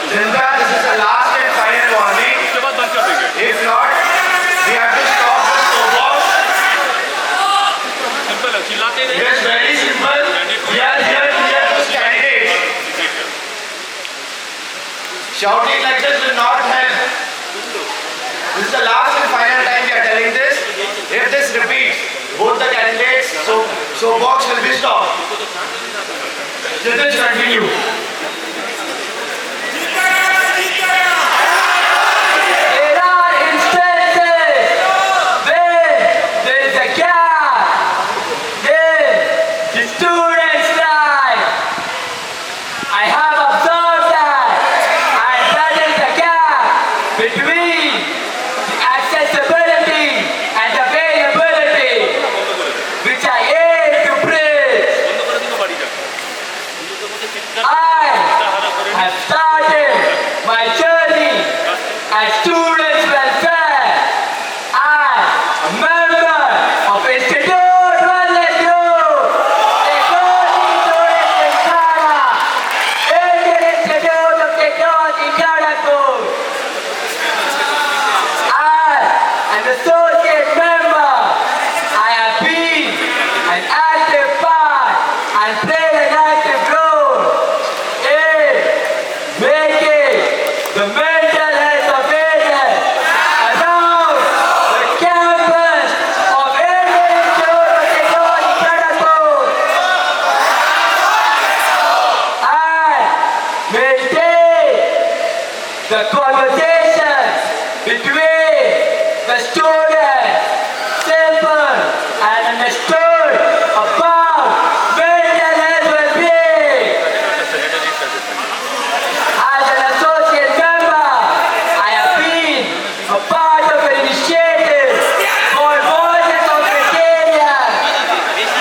Jinta, this is the last and final warning. उसके बाद बंद कर देंगे. If not, we have to stop the snowball. Simple है, चिल्लाते नहीं. It is very simple. We are here to hear those candidates. Shouting like this will not help. This is the last and final time we are telling this. If this repeats, both the candidates, so box will be stopped. Jitish, continue. There are instances where there is a gap in the student's life. I have observed that, and that is the gap between the accessibility and availability, which I aim to bridge. I have started my journey as students welfare as a member of Institute Wellness Group, Technology Students in Ghana, Indian Institute of Technology, Kharagpur. As an associate member, I have been an active part and played an active role in making the mental health awareness around the campus of Indian Institute of Technology, Kharagpur, and maintain the conversations between the students simple and understood about mental health well-being. As an associate member, I have been a part of an initiative called Voices of Vegetarians, which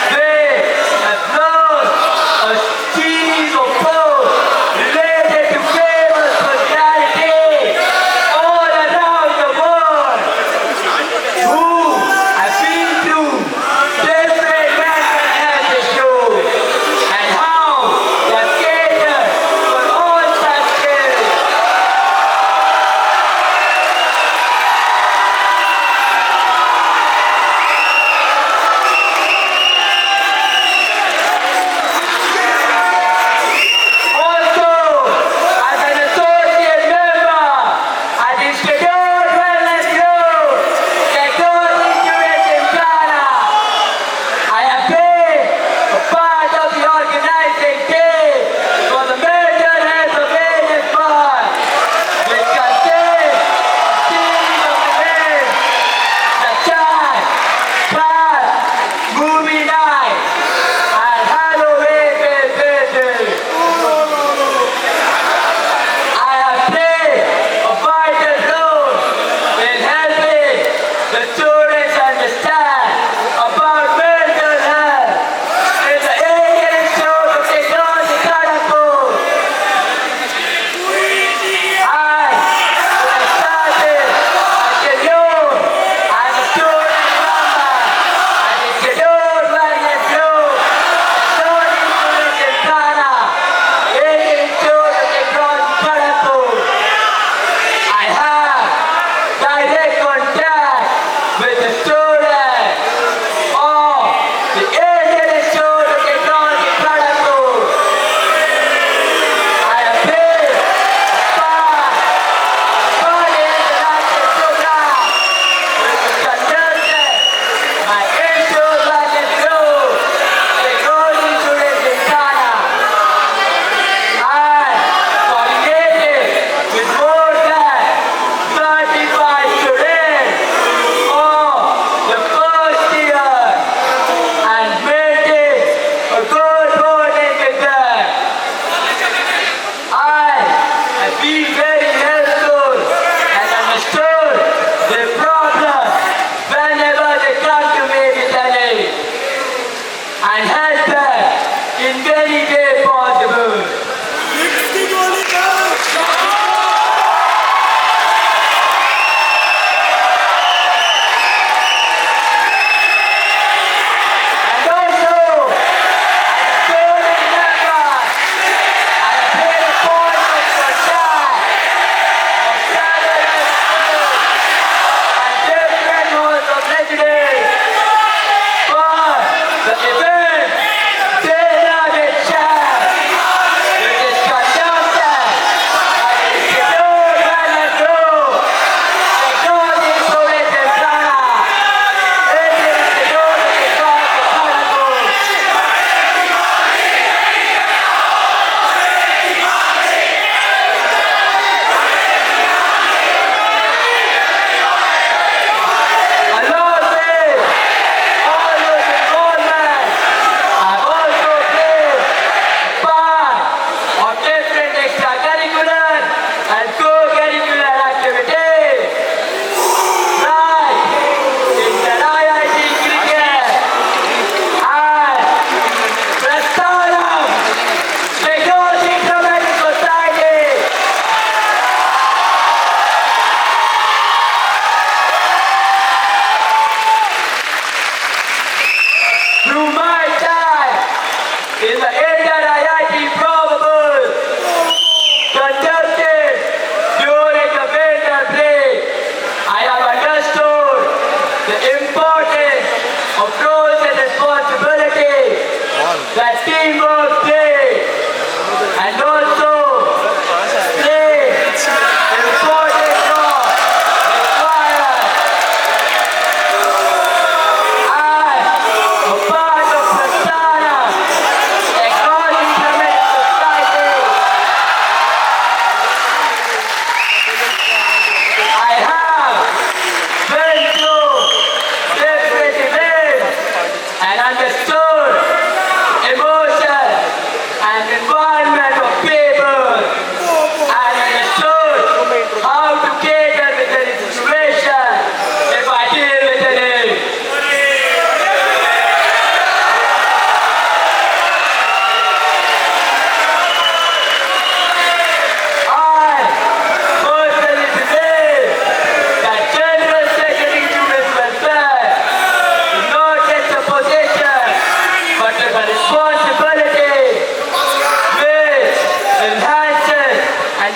has launched a series of posts related to famous personalities all around the world.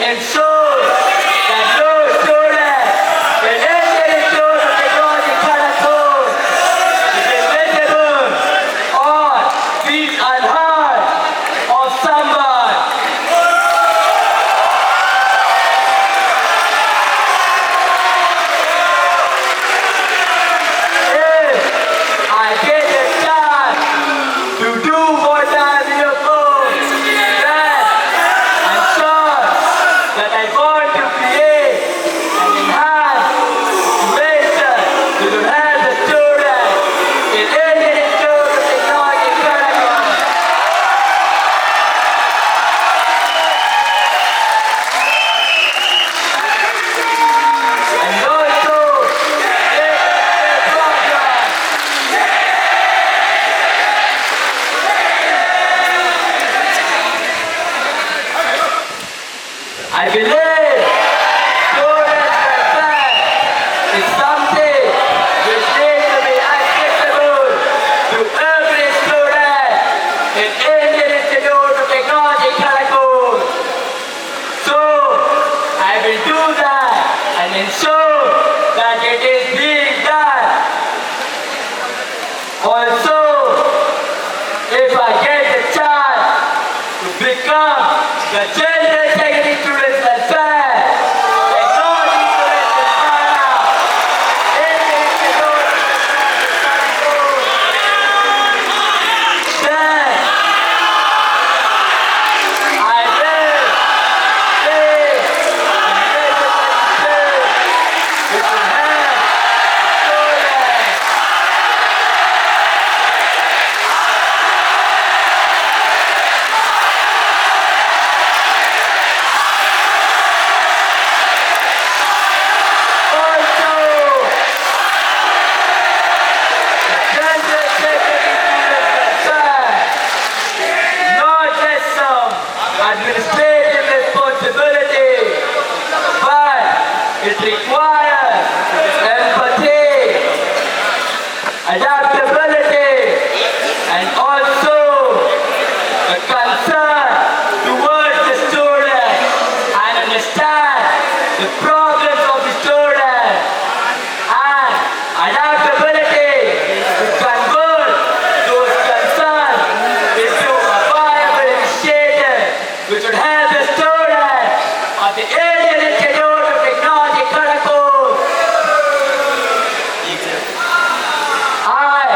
ensure that no student will enter into the technology classroom is invisible or feel unheard of someone. If I get a chance to do what I'm in your course, then I'm sure that I want to create and enhance innovation to help the student in entering into the technology curriculum. And also make a program. I believe student welfare is something which needs to be accessible to every student in Indian Institute of Technology, Kharagpur. So I will do that and ensure that it is being done. Also, if I get the chance to become the General Secretary Students Welfare, Technology Students in Ghana, Indian Institute of Technology, then I will play a major role which will help students. Administrative responsibility, but it requires empathy, adaptability, and also a concern towards the student and understand the problems of the student and adaptability to convert those concerns into a viable initiative which would help the student of the Indian Institute of Technology, Kharagpur. I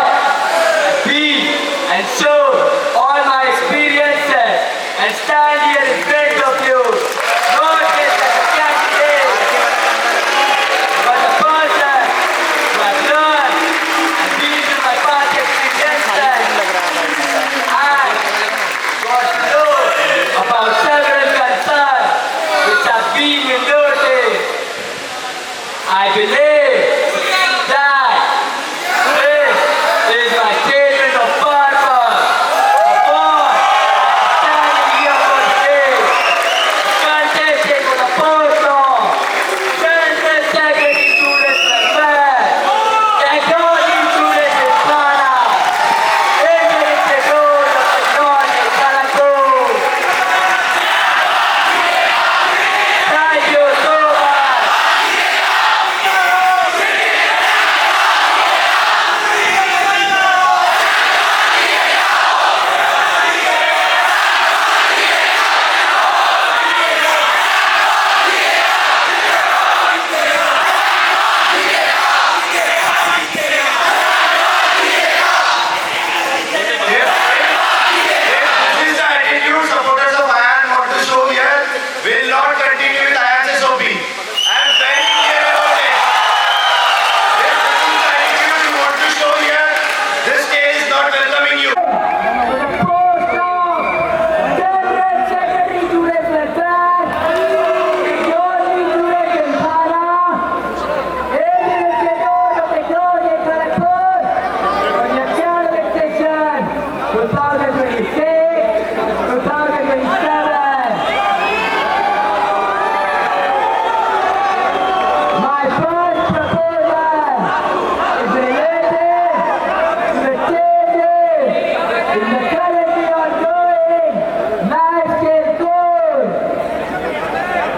be and show all my experiences and stand here in front of you, not just as a candidate, but a person who has learned and been in my past experiences and got to know about several concerns which have been noticed. I believe that this is my statement of purpose, upon standing here for today, contesting for the post of General Secretary Students Welfare, Technology Students in Ghana, Indian Institute of Technology, Kharagpur. Thank you so much.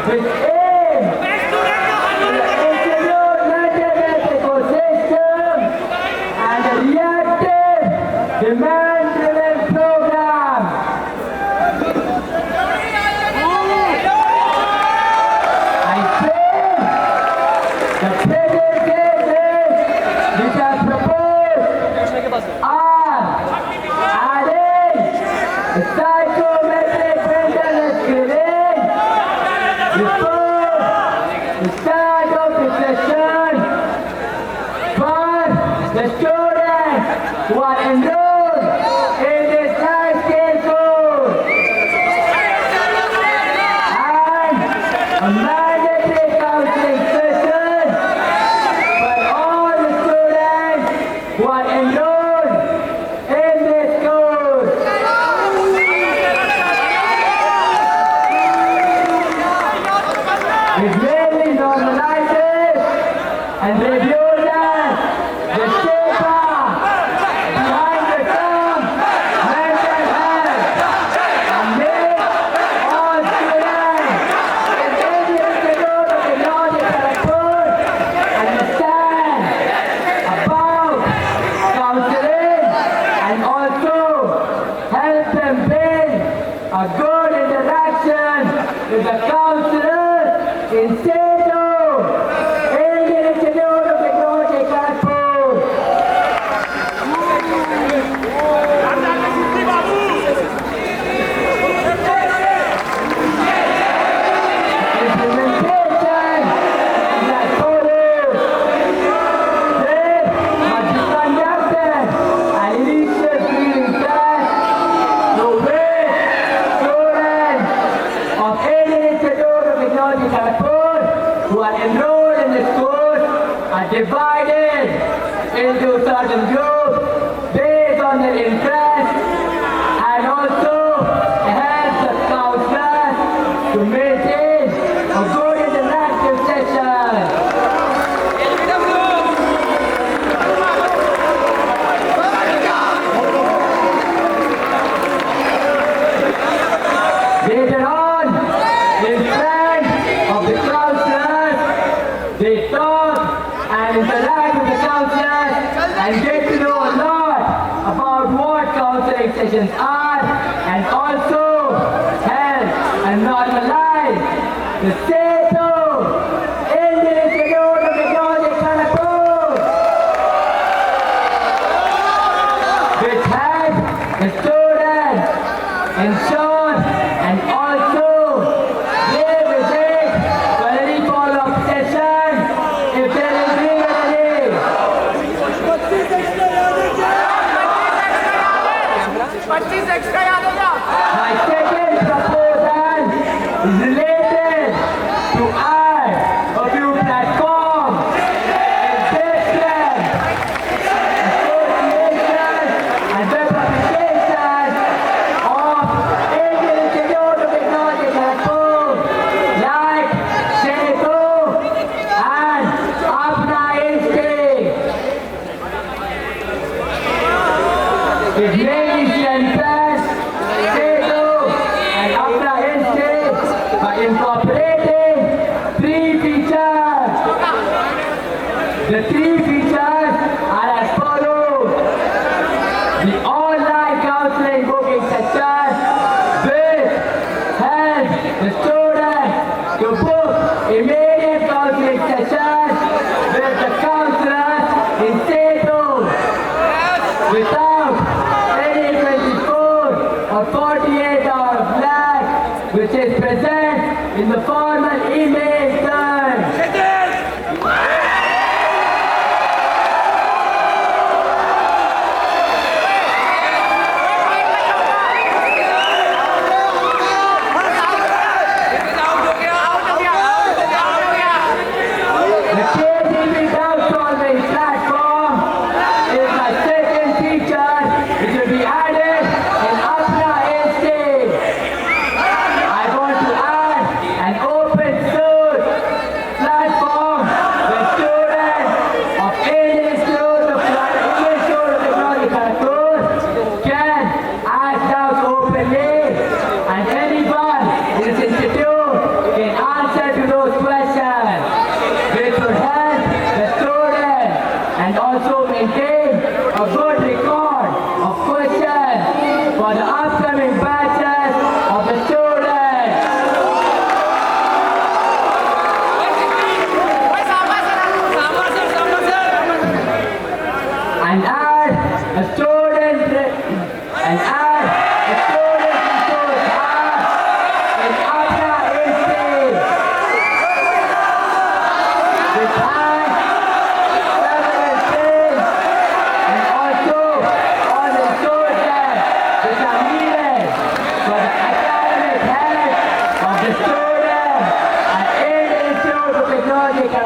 which aims to introduce mental ecosystem and a reactive demand-driven program. I think the present cases which are proposed are adding a psychometric mental screening before the start of the session for the students who are enrolled in this life skill course, and a mandatory counseling session for all the students who are enrolled in this course. It really normalizes and reviews the stigma behind the term mental health and makes all students in any institute of technology Kharagpur understand about counseling and also help them build a good interaction with the counselors in Seto, Indian Institute of Technology Kharagpur. Implementation is as follows. This must be conducted an initial screening test through which students of Indian Institute of Technology Kharagpur who are enrolled in this course are divided into certain groups based on their interests and also helps the counselors to maintain a good interactive session. Later on, in front of the counselors, they talk and interact with the counselors and get to know a lot about what counseling sessions are and also help and normalize the Seto Indian Institute of Technology Kharagpur, which has the students ensure and also they visit for any follow-up session if there is need. My second proposal is related to add a few platforms in business, associations and web applications of Indian Institute of Technology Kharagpur like Seto and Apna Instinct. It mainly strengthens Seto and Apna Instinct by incorporating three features. The three features are as follows. The online counseling booking session which helps the student to book immediate counseling sessions with the counselors in Seto without any 24 or 48-hour flag which is present in the formal email terms.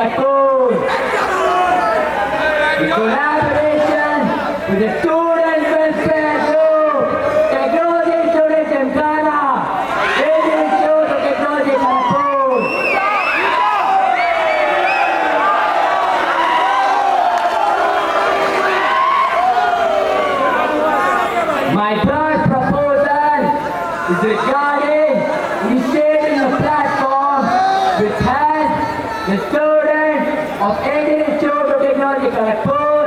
Kharagpur. In collaboration with the Student Welfare Group, Technology Institute Gymkhana, Indian Institute of Technology Kharagpur. My third proposal is regarding initiating a platform which has the students of Indian Institute of Technology Kharagpur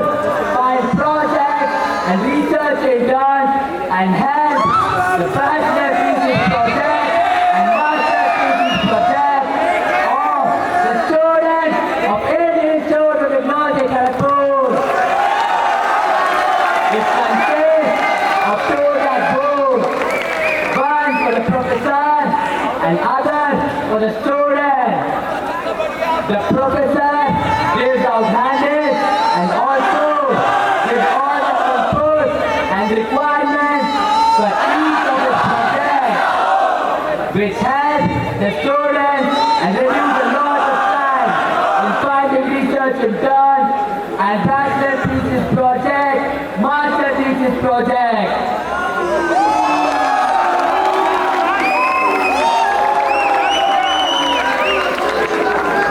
find projects and research interns and help the bachelor thesis project and master thesis project of the students of Indian Institute of Technology Kharagpur. It consists of two books, one for the professor and other for the student. The professor gives out handouts and also gives all the input and requirements for each of the projects, which helps the students and reduce a lot of time in finding research interns and bachelor thesis project, master thesis project.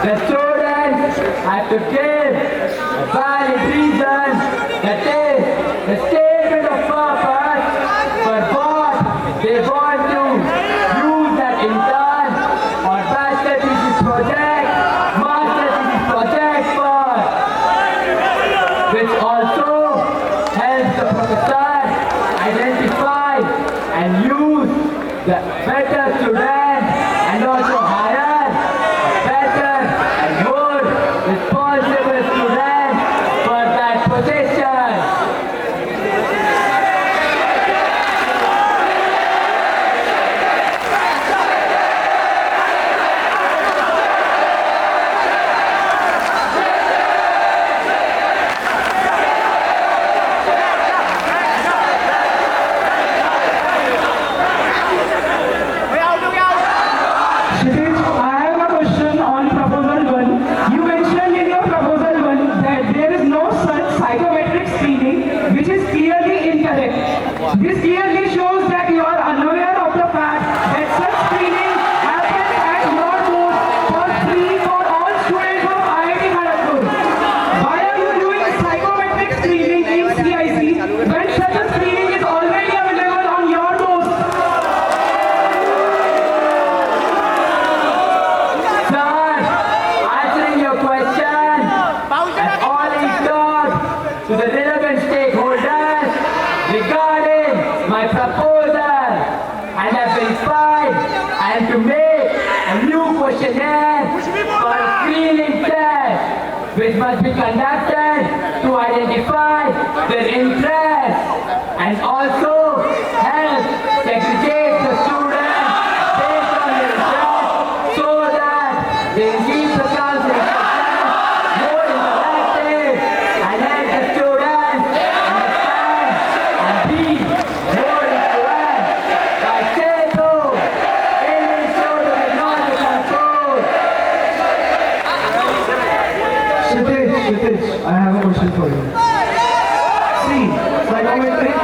The students have to give a valid reason, that is, the statement of purpose for what they want to use that intern or bachelor thesis project, master thesis project for, which also helps the professor identify and use the better student and also hire better and more responsible student for that position. Kshitij, I have a question on proposal 1. You mentioned in your proposal 1 that there is no such psychometric screening, which is clearly incorrect. This clearly shows that you are unaware of the fact that such screening happens at your post for free for all students of IIT Kharagpur. Why are you doing psychometric screening in CIC when such a screening is already available on your post? Sir, answering your question, I've already talked to the relevant stakeholders regarding my proposal and have verified and to make a new questionnaire for a screening test which must be conducted to identify their interests and also help segregate the students based on their interests so that they keep the counseling session more interactive and help the students understand and be more influenced by Seto, Indian Institute of Technology Kharagpur. Kshitij, I have a question for you. See, psychometric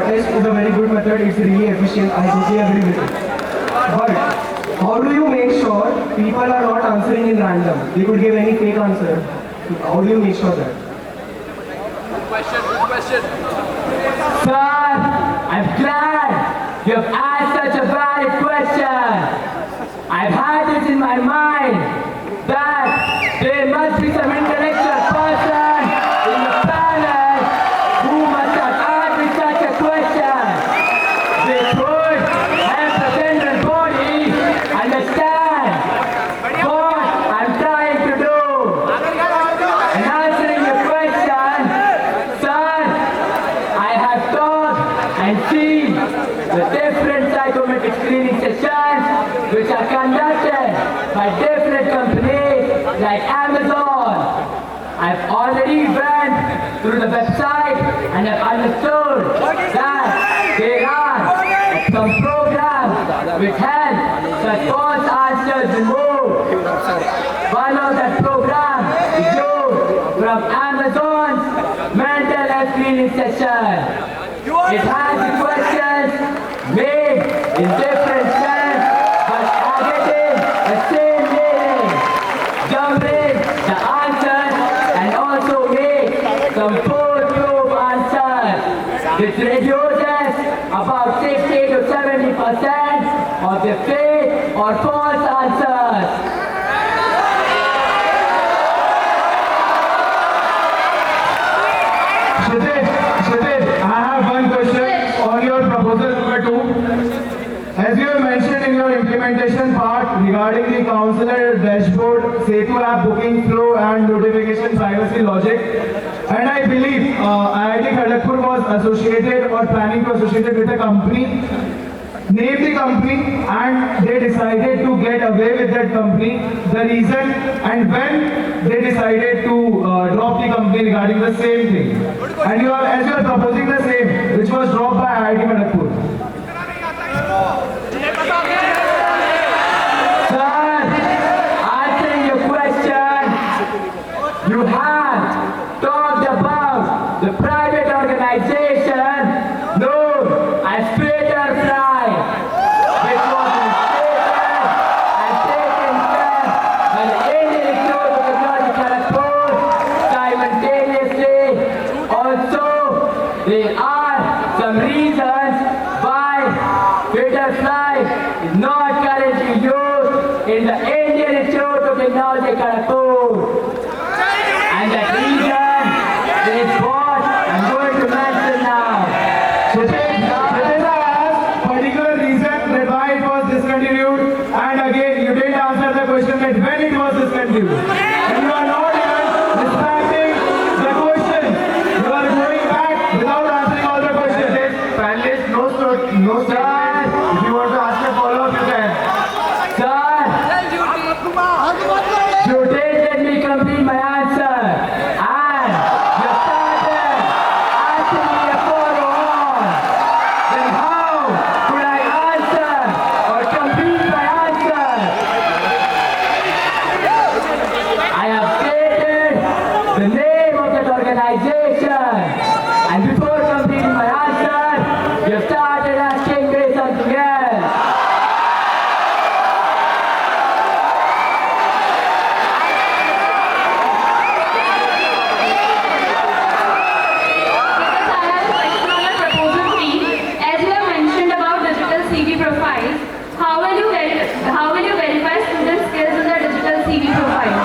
test is a very good method. It's really efficient. I totally agree with it. But how do you make sure people are not answering in random? They could give any fake answer. So how do you make sure that? Sir, I'm glad you have asked such a valid question. I've had this in my mind that there must be some intellectual person in the panel who must have asked me such a question. This would help the general body understand what I'm trying to do. In answering your question, sir, I have talked and seen the different psychometric screening sessions which are conducted by different companies like Amazon. I've already went through the website and have understood that there are some programs which help the false answers removed. One of the programs implementation part regarding the counselor dashboard, Setu app booking flow and notification privacy logic. And I believe IIT Kharagpur was associated or planning to associate with a company, named the company, and they decided to get away with that company. The reason and when they decided to drop the company regarding the same thing. And as you are proposing the same, which was dropped by IIT Kharagpur. Sir, answering your question, you have talked about the private organization known as Peterfly, which was instated and taken care by the Indian Institute of Technology Kharagpur simultaneously. Also, there are some reasons why Peterfly is not currently used in the Indian Institute of Technology Kharagpur. And that reason is what I'm going to mention now. Shiteza asked particular reason that why it was discontinued, and again you didn't answer the question that when it was discontinued. And you are not even respecting the question. You are going back without answering all the questions. Panelists, no statement. If you want to ask a follow-up, you can. Sir, you didn't let me complete my answer. And you started asking me a follow-on. Then how could I answer or complete my answer? I have stated the name of that organization. And before completing my answer, you started asking me something else. Proposal 3, as you have mentioned about digital CV profiles, how will you verify student skills in the digital CV profile?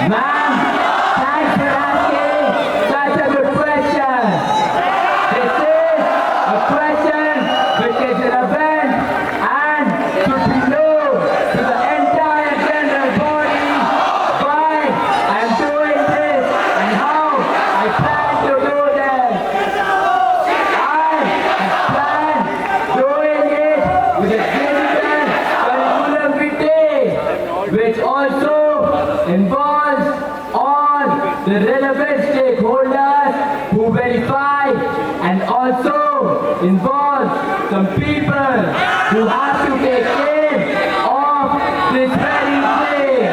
Ma'am, thanks for asking such a good question. This is a question which is relevant and should be known to the entire general body why I am doing this and how I plan to do this. I plan doing it with a digital curriculum vitae, which also involves all the relevant stakeholders who verify, and also involves some people who have to take care of this very thing.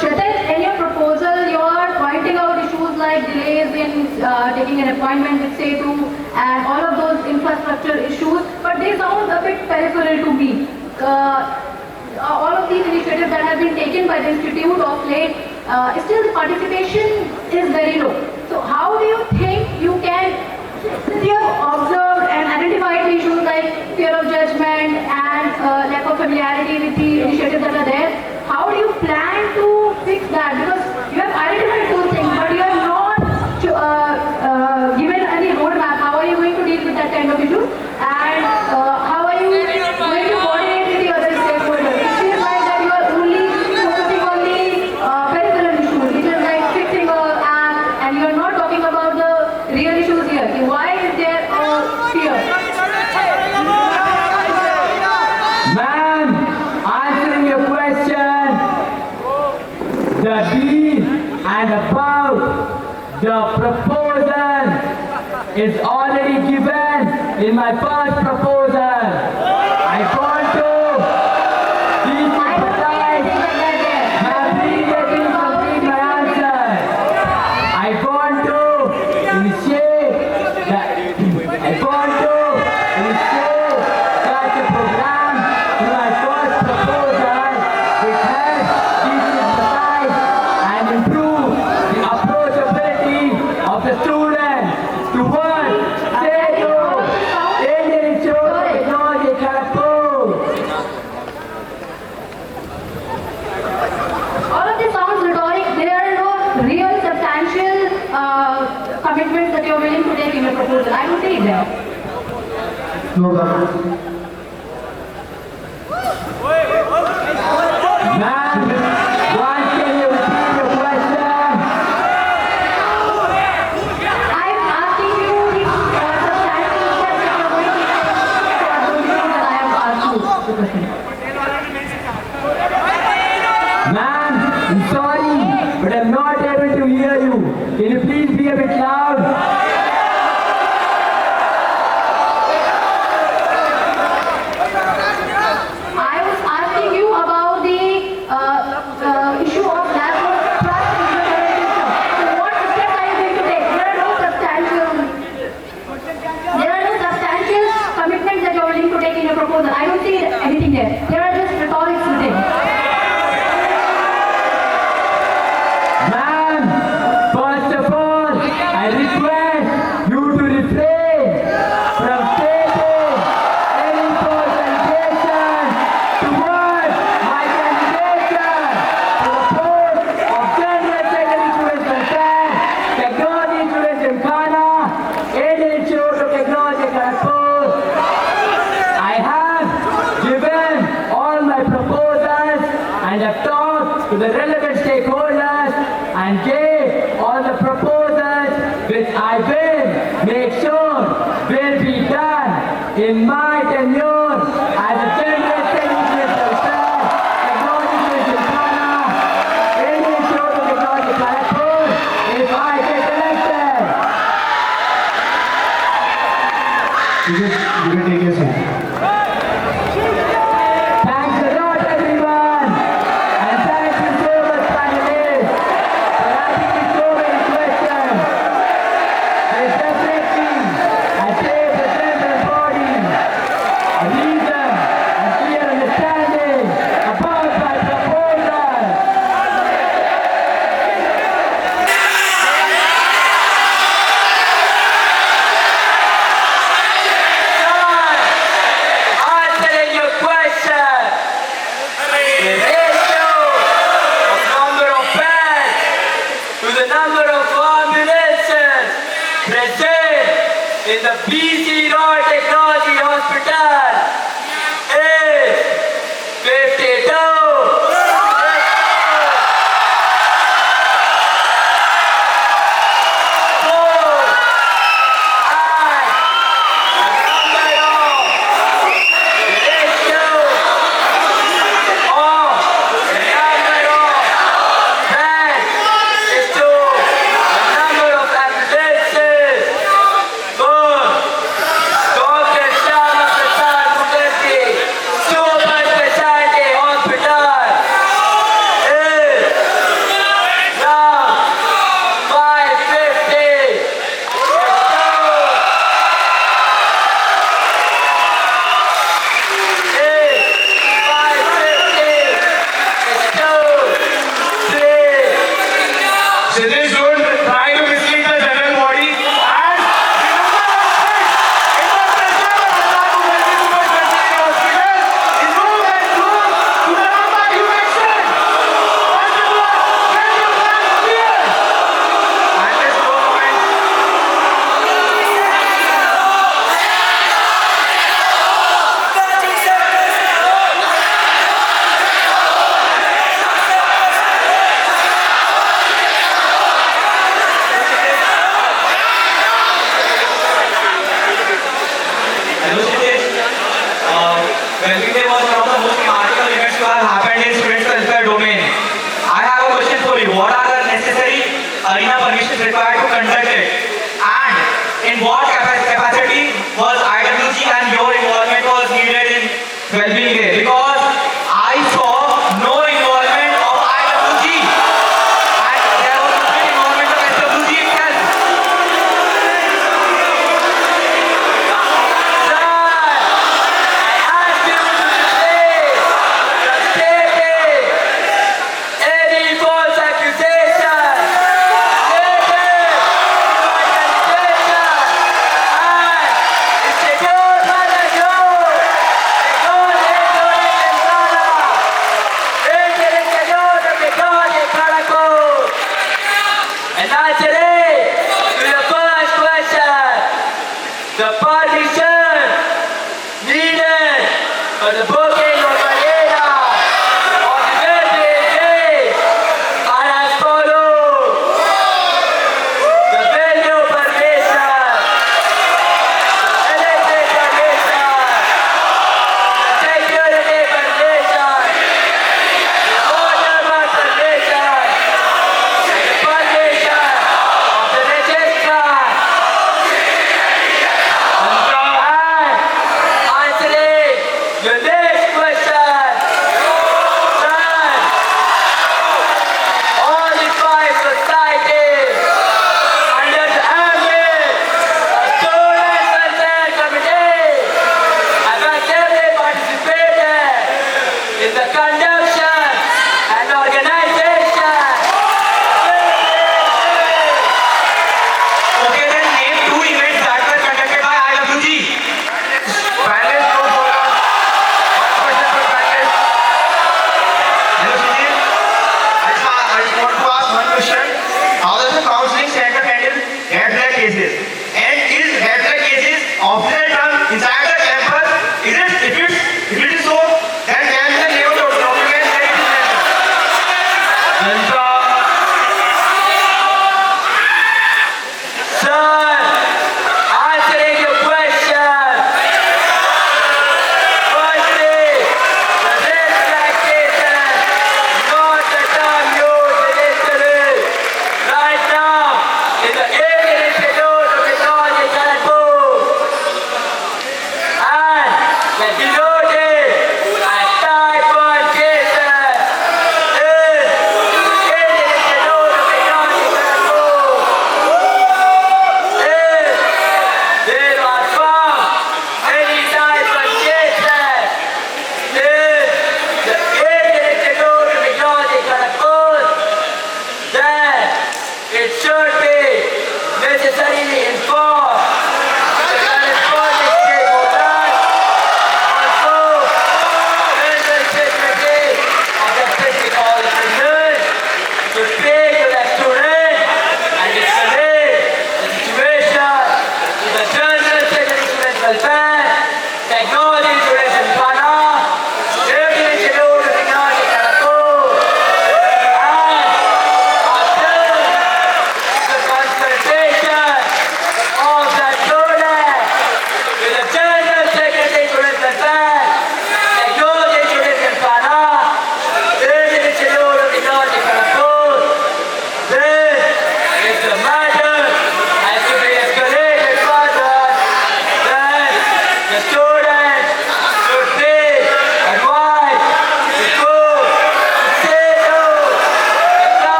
Shreddit, in your proposal, you are pointing out issues like delays in taking an appointment with SETU and all of those infrastructure issues, but they sound a bit peripheral to me. All of these initiatives that have been taken by the institute of late, still the participation is very low. So how do you think you can, since you have observed and identified the issues like fear of judgment and lack of familiarity with the initiatives that are there, how do you plan to fix that? Because you have identified those things, but you have not given any roadmap. How are you going to deal with that kind of issue? And how are you going to coordinate with the other stakeholders? It seems like that you are only focusing on the peripheral issues, which is like fixing an app, and you are not talking about the real issues here. Why is there a fear? Ma'am, answering your question, the deal and about the proposal is already given in my first proposal. I want to de-emphasize. Ma'am, please let me complete my answer. I want to initiate such a program in my first request you to emphasize and improve the approachability of the students towards Setu, Indian Institute of Technology, Kharagpur. All of this sounds rhetoric. There are no real substantial commitments that you're willing to take in your proposal. I don't see it there. No comment. Ma'am, once can you repeat your question? I'm asking you the substantial steps that you're going to take towards the issues that I have asked you the question. Ma'am, I'm sorry, but I'm not able to hear you. Can you please be a bit loud? I was asking you about the issue of lack of trust in the current system. So what steps are you going to take? There are no substantial commitments that you're willing to take in your proposal. I don't see anything there. There are just rhetorics within. Ma'am, first of all, I request you to refrain from stating any presentation towards my candidature for the post of General Secretary Students Concern, Technology Students in Ghana, Indian Institute of Technology, Kharagpur. I have given all my proposals and have talked to the relevant stakeholders and gave all the proposals which I will make sure will be done in my tenure as a General Secretary Concern, Technology Students in Ghana, Indian Institute of Technology, Kharagpur, if I get elected. You can take your seat. Thanks a lot, everyone. And thank you so much, panelists, for asking me so many questions. There's definitely, I say, the general body, a reason and clear understanding about my proposal. Answering your question, the ratio of number of beds to the number of ambulances present in the BC Roy Technology Hospital